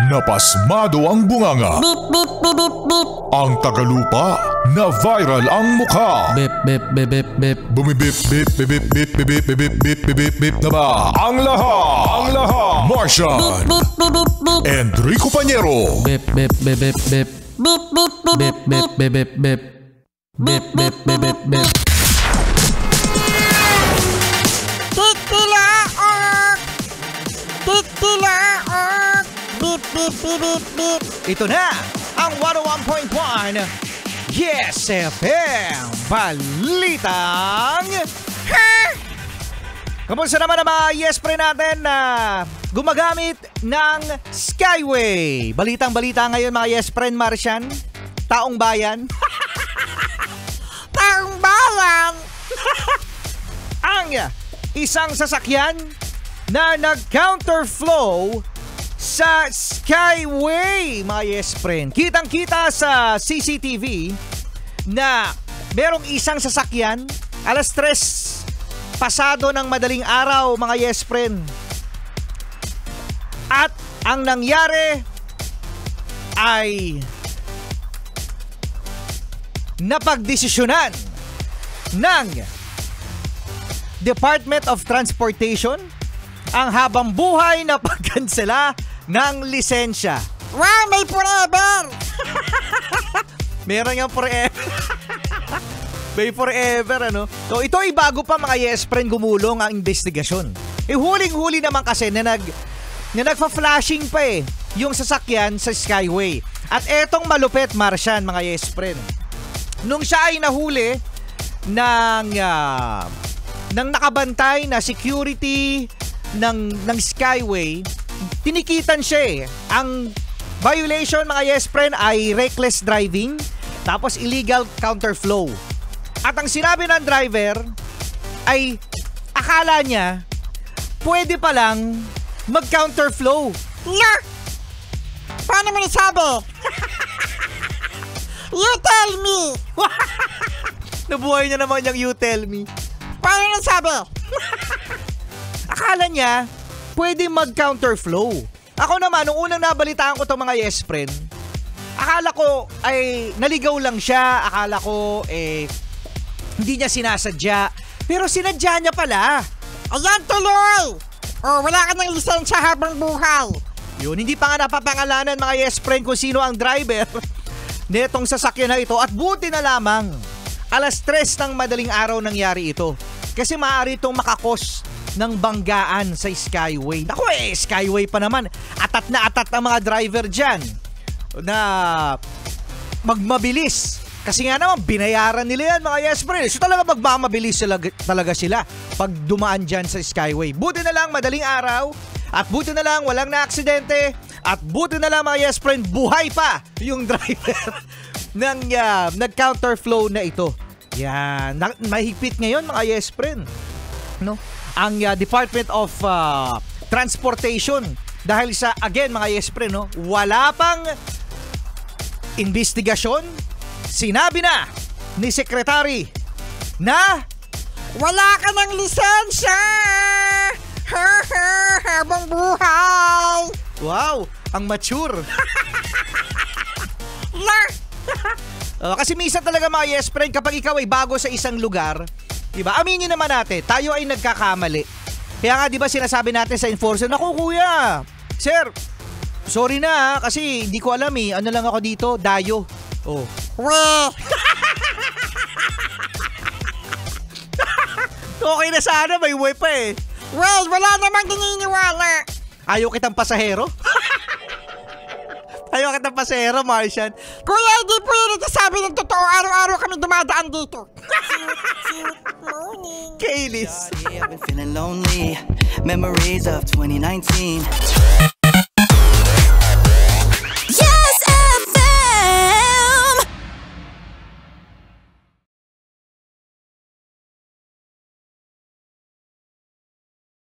Napasmado ang bunganga. Beep, beep, beep, beep, beep. Ang tagalupa na viral ang mukha. Beep, beep, beep, beep, beep. Bumibip, bip, bip, bip, bip, bip, bip, bip, bip, bip, bip na ba? Ang lahat. Martian. Beep, beep, beep, beep. Enrico Pañero. Beep, beep, beep, beep, beep. Beep, beep, beep, beep, beep, beep, beep, beep. Beep, beep, beep, beep, beep. Titilaok! Titilaok! Beep, beep, beep, beep, beep. Ito na ang 101.1 Yes FM Balitang Ha? Kamusta naman ang mga Yes Pre natin na gumagamit ng Skyway? Balitang-balita ngayon mga Yes Friend Martian, taong bayan. Taong bayan! Ang isang sasakyan na nag-counterflow sa Skyway, mga Yes Friend. Kitang-kita sa CCTV na merong isang sasakyan, alas 3 pasado ng madaling araw, mga Yes Friend. At ang nangyari ay napagdesisyonan ng Department of Transportation ang habang buhay na pagkansela ng lisensya. Wow, may forever! Meron nga forever. May forever, ano? So ito ay bago pa mga Yes Friend gumulong ang investigasyon. Huling-huli naman kasi na nagfa-flashing pa yung sasakyan sa Skyway. At etong malupit, Martian, mga Yes Friend. Nung siya ay nahuli ng nakabantay na security ng Skyway, tinikitan siya Ang violation, mga Yes Friend, ay reckless driving tapos illegal counterflow. At ang sinabi ng driver ay akala niya pwede pa lang mag-counterflow. La! Paano mo nasabi? You tell me! Nabuhay niya naman yung you tell me. Paano nasabi? Akala niya pwede mag-counterflow. Ako naman, nung unang nabalitaan ko itong mga Yes Friend, akala ko ay naligaw lang siya. Akala ko hindi niya sinasadya. Pero sinadya niya pala. Ayan tuloy! Oh, wala ka ng lisensya habang buhay. Yun, hindi pa nga napapangalanan, mga Yes Friend, kung sino ang driver netong sasakyan na ito. At buti na lamang alas 3 ng madaling araw nangyari ito. Kasi maaari itong makakos ng banggaan sa Skyway. Naku Skyway pa naman. Atat na atat ang mga driver dyan na magmabilis. Kasi nga naman, binayaran nila yan, mga Yes Friend. So talaga magmamabilis talaga sila pag dumaan dyan sa Skyway. Buti na lang, madaling araw. At buti na lang, walang na-aksidente. At buti na lang, mga Yes Friend, buhay pa yung driver ng nag-counterflow na ito. Yan. Mahigpit ngayon, mga Yes Friend, no? Ang Department of Transportation. Dahil sa, again, mga Yes Friend, no? Wala pang investigasyon. Sinabi na ni Secretary na wala ka ng lisensya! Habang buhay! wow, ang mature. La! Kasi minsan talaga, mga Yes Friend, kapag ikaw ay bago sa isang lugar, diba, aminin naman natin, tayo ay nagkakamali. Kaya nga, diba, sinasabi natin sa enforcer, naku kuya, sir, sorry na kasi hindi ko alam ano lang ako dito, dayo. Oh. Weh! Okay na sana, may way pa Well, wala namang naniniwala. Ayaw kitang pasahero? Ayaw kitang pasahero, Martian. Kuya, hindi po yun nagsasabi ng totoo. Araw-araw kami dumadaan dito. Kailis. I've been feeling lonely. Memories of 2019.